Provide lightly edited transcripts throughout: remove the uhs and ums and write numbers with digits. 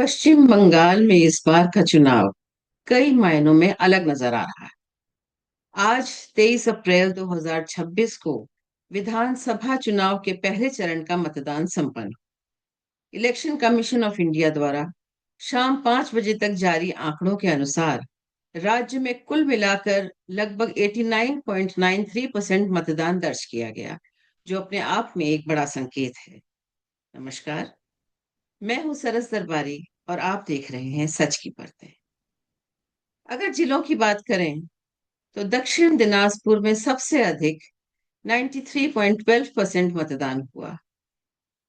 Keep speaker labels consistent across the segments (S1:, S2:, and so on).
S1: पश्चिम बंगाल में इस बार का चुनाव कई मायनों में अलग नजर आ रहा है। आज 23 अप्रैल 2026 को विधानसभा चुनाव के पहले चरण का मतदान संपन्न हुआ। इलेक्शन कमीशन ऑफ इंडिया द्वारा शाम 5 बजे तक जारी आंकड़ों के अनुसार राज्य में कुल मिलाकर लगभग 89.93% मतदान दर्ज किया गया, जो अपने आप में एक बड़ा संकेत है। नमस्कार, मैं हूं सरस दरबारी और आप देख रहे हैं सच की परतें। अगर जिलों की बात करें तो दक्षिण दिनाजपुर में सबसे अधिक 93.12% मतदान हुआ।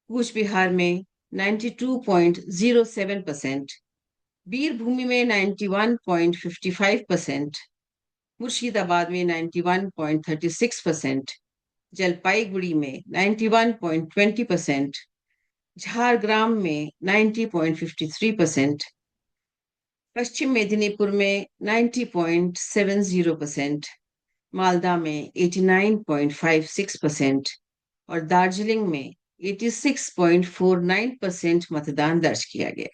S1: कूच बिहार में 92.07%, बीरभूमि में 91.55%, मुर्शिदाबाद में 91.36%, जलपाईगुड़ी में 91.20%, झारग्राम में 90.53%, पश्चिम मेदिनीपुर में 90.70%, मालदा में 89.56% और दार्जिलिंग में 86.49% मतदान दर्ज किया गया।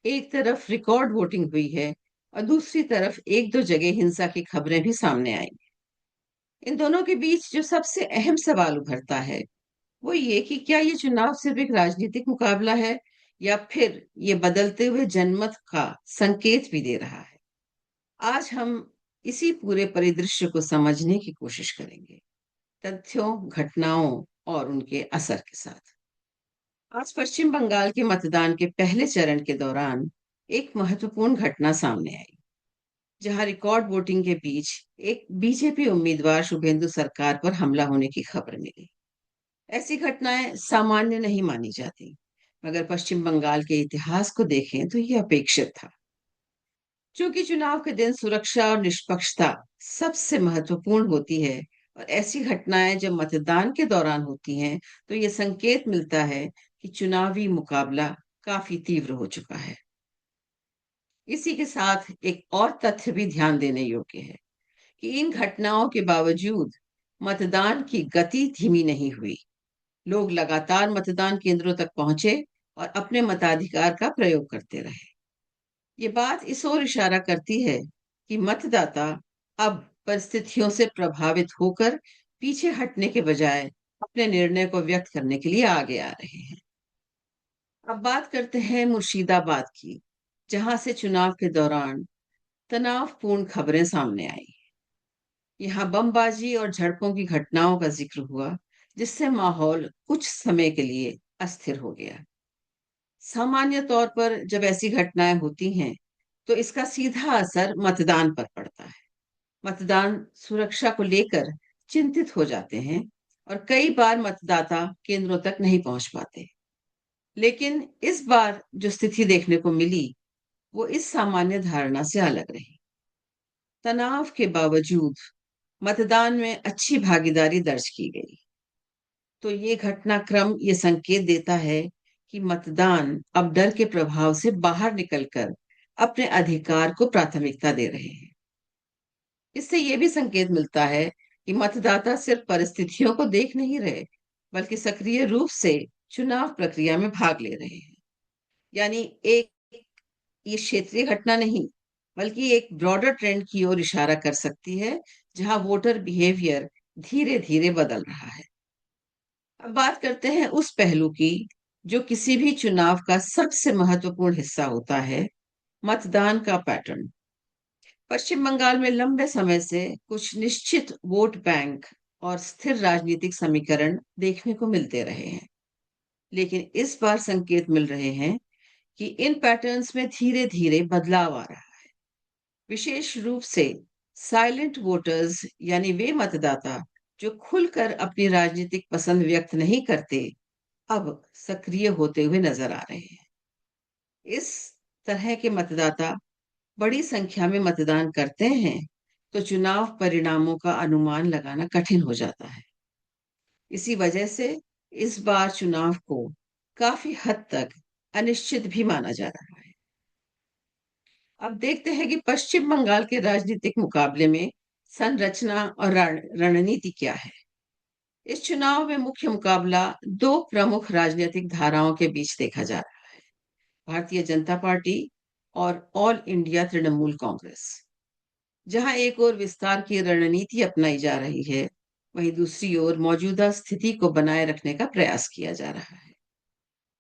S1: एक तरफ रिकॉर्ड वोटिंग हुई है और दूसरी तरफ एक दो जगह हिंसा की खबरें भी सामने आई। इन दोनों के बीच जो सबसे अहम सवाल उभरता है वो ये कि क्या ये चुनाव सिर्फ एक राजनीतिक मुकाबला है या फिर ये बदलते हुए जनमत का संकेत भी दे रहा है। आज हम इसी पूरे परिदृश्य को समझने की कोशिश करेंगे, तथ्यों, घटनाओं और उनके असर के साथ। आज पश्चिम बंगाल के मतदान के पहले चरण के दौरान एक महत्वपूर्ण घटना सामने आई, जहां रिकॉर्ड वोटिंग के बीच एक बीजेपी उम्मीदवार शुभेंदु सरकार पर हमला होने की खबर मिली। ऐसी घटनाएं सामान्य नहीं मानी जाती, मगर पश्चिम बंगाल के इतिहास को देखें तो यह अपेक्षित था। चूंकि चुनाव के दिन सुरक्षा और निष्पक्षता सबसे महत्वपूर्ण होती है और ऐसी घटनाएं जब मतदान के दौरान होती हैं तो ये संकेत मिलता है कि चुनावी मुकाबला काफी तीव्र हो चुका है। इसी के साथ एक और तथ्य भी ध्यान देने योग्य है कि इन घटनाओं के बावजूद मतदान की गति धीमी नहीं हुई। लोग लगातार मतदान केंद्रों तक पहुंचे और अपने मताधिकार का प्रयोग करते रहे। ये बात इस ओर इशारा करती है कि मतदाता अब परिस्थितियों से प्रभावित होकर पीछे हटने के बजाय अपने निर्णय को व्यक्त करने के लिए आगे आ रहे हैं। अब बात करते हैं मुर्शिदाबाद की, जहां से चुनाव के दौरान तनावपूर्ण खबरें सामने आई। यहाँ बमबाजी और झड़पों की घटनाओं का जिक्र हुआ, जिससे माहौल कुछ समय के लिए अस्थिर हो गया। सामान्य तौर पर जब ऐसी घटनाएं होती हैं तो इसका सीधा असर मतदान पर पड़ता है। मतदान सुरक्षा को लेकर चिंतित हो जाते हैं और कई बार मतदाता केंद्रों तक नहीं पहुंच पाते। लेकिन इस बार जो स्थिति देखने को मिली वो इस सामान्य धारणा से अलग रही। तनाव के बावजूद मतदान में अच्छी भागीदारी दर्ज की गई। तो ये घटनाक्रम ये संकेत देता है कि मतदान अब डर के प्रभाव से बाहर निकलकर अपने अधिकार को प्राथमिकता दे रहे हैं। इससे यह भी संकेत मिलता है कि मतदाता सिर्फ परिस्थितियों को देख नहीं रहे, बल्कि सक्रिय रूप से चुनाव प्रक्रिया में भाग ले रहे हैं। यानी एक ये क्षेत्रीय घटना नहीं, बल्कि एक ब्रॉडर ट्रेंड की ओर इशारा कर सकती है, जहां वोटर बिहेवियर धीरे धीरे बदल रहा है। अब बात करते हैं उस पहलू की जो किसी भी चुनाव का सबसे महत्वपूर्ण हिस्सा होता है, मतदान का पैटर्न। पश्चिम बंगाल में लंबे समय से कुछ निश्चित वोट बैंक और स्थिर राजनीतिक समीकरण देखने को मिलते रहे हैं, लेकिन इस बार संकेत मिल रहे हैं कि इन पैटर्न्स में धीरे धीरे बदलाव आ रहा है। विशेष रूप से साइलेंट वोटर्स, यानी वे मतदाता जो खुलकर अपनी राजनीतिक पसंद व्यक्त नहीं करते, अब सक्रिय होते हुए नजर आ रहे हैं। इस तरह के मतदाता बड़ी संख्या में मतदान करते हैं तो चुनाव परिणामों का अनुमान लगाना कठिन हो जाता है। इसी वजह से इस बार चुनाव को काफी हद तक अनिश्चित भी माना जा रहा है। अब देखते हैं कि पश्चिम बंगाल के राजनीतिक मुकाबले में संरचना और रणनीति क्या है। इस चुनाव में मुख्य मुकाबला दो प्रमुख राजनीतिक धाराओं के बीच देखा जा रहा है। भारतीय जनता पार्टी और ऑल इंडिया तृणमूल कांग्रेस। जहां एक ओर विस्तार की रणनीति अपनाई जा रही है, वहीं दूसरी ओर मौजूदा स्थिति को बनाए रखने का प्रयास किया जा रहा है।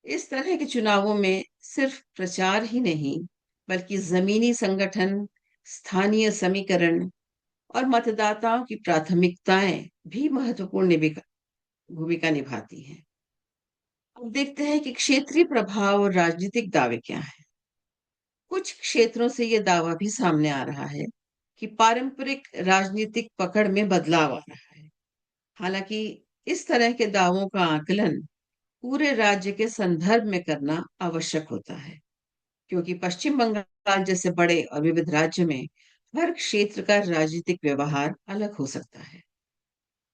S1: इस तरह के चुनावों में सिर्फ प्रचार ही नहीं, बल्कि जमीनी संगठन, स्थानीय समीकरण और मतदाताओं की प्राथमिकताएं भी महत्वपूर्ण भूमिका निभाती हैं। अब देखते हैं कि क्षेत्रीय प्रभाव और राजनीतिक दावे क्या हैं। कुछ क्षेत्रों से यह दावा भी सामने आ रहा है कि पारंपरिक राजनीतिक पकड़ में बदलाव आ रहा है। हालांकि इस तरह के दावों का आकलन पूरे राज्य के संदर्भ में करना आवश्यक होता है, क्योंकि पश्चिम बंगाल जैसे बड़े और विविध राज्य में हर क्षेत्र का राजनीतिक व्यवहार अलग हो सकता है।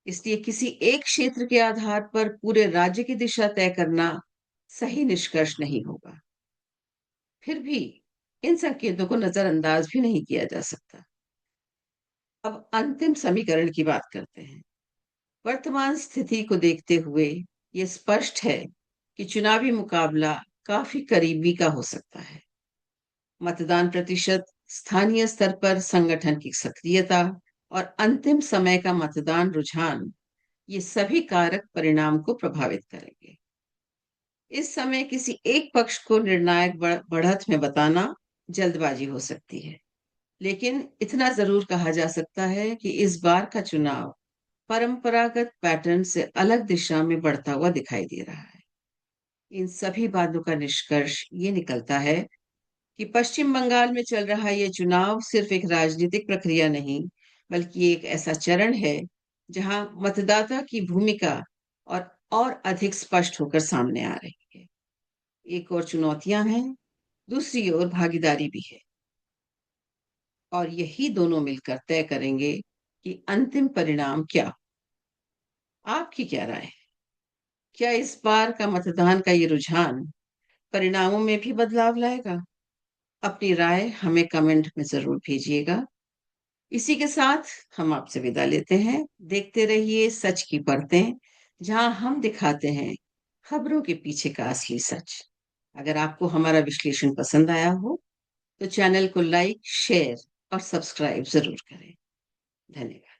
S1: इसलिए किसी एक क्षेत्र के आधार पर पूरे राज्य की दिशा तय करना सही निष्कर्ष नहीं होगा। फिर भी इन संकेतों को नजरअंदाज भी नहीं किया जा सकता। अब अंतिम समीकरण की बात करते हैं। वर्तमान स्थिति को देखते हुए ये स्पष्ट है कि चुनावी मुकाबला काफी करीबी का हो सकता है। मतदान प्रतिशत, स्थानीय स्तर पर संगठन की सक्रियता और अंतिम समय का मतदान रुझान, ये सभी कारक परिणाम को प्रभावित करेंगे। इस समय किसी एक पक्ष को निर्णायक बढ़त में बताना जल्दबाजी हो सकती है, लेकिन इतना जरूर कहा जा सकता है कि इस बार का चुनाव परंपरागत पैटर्न से अलग दिशा में बढ़ता हुआ दिखाई दे रहा है। इन सभी बातों का निष्कर्ष ये निकलता है कि पश्चिम बंगाल में चल रहा ये चुनाव सिर्फ एक राजनीतिक प्रक्रिया नहीं, बल्कि एक ऐसा चरण है जहां मतदाता की भूमिका और अधिक स्पष्ट होकर सामने आ रही है। एक और चुनौतियां हैं, दूसरी ओर भागीदारी भी है, और यही दोनों मिलकर तय करेंगे कि अंतिम परिणाम क्या हो। आपकी क्या राय है? क्या इस बार का मतदान का ये रुझान परिणामों में भी बदलाव लाएगा? अपनी राय हमें कमेंट में जरूर भेजिएगा। इसी के साथ हम आपसे विदा लेते हैं। देखते रहिए सच की परतें, जहां हम दिखाते हैं खबरों के पीछे का असली सच। अगर आपको हमारा विश्लेषण पसंद आया हो, तो चैनल को लाइक, शेयर और सब्सक्राइब जरूर करें। धन्यवाद।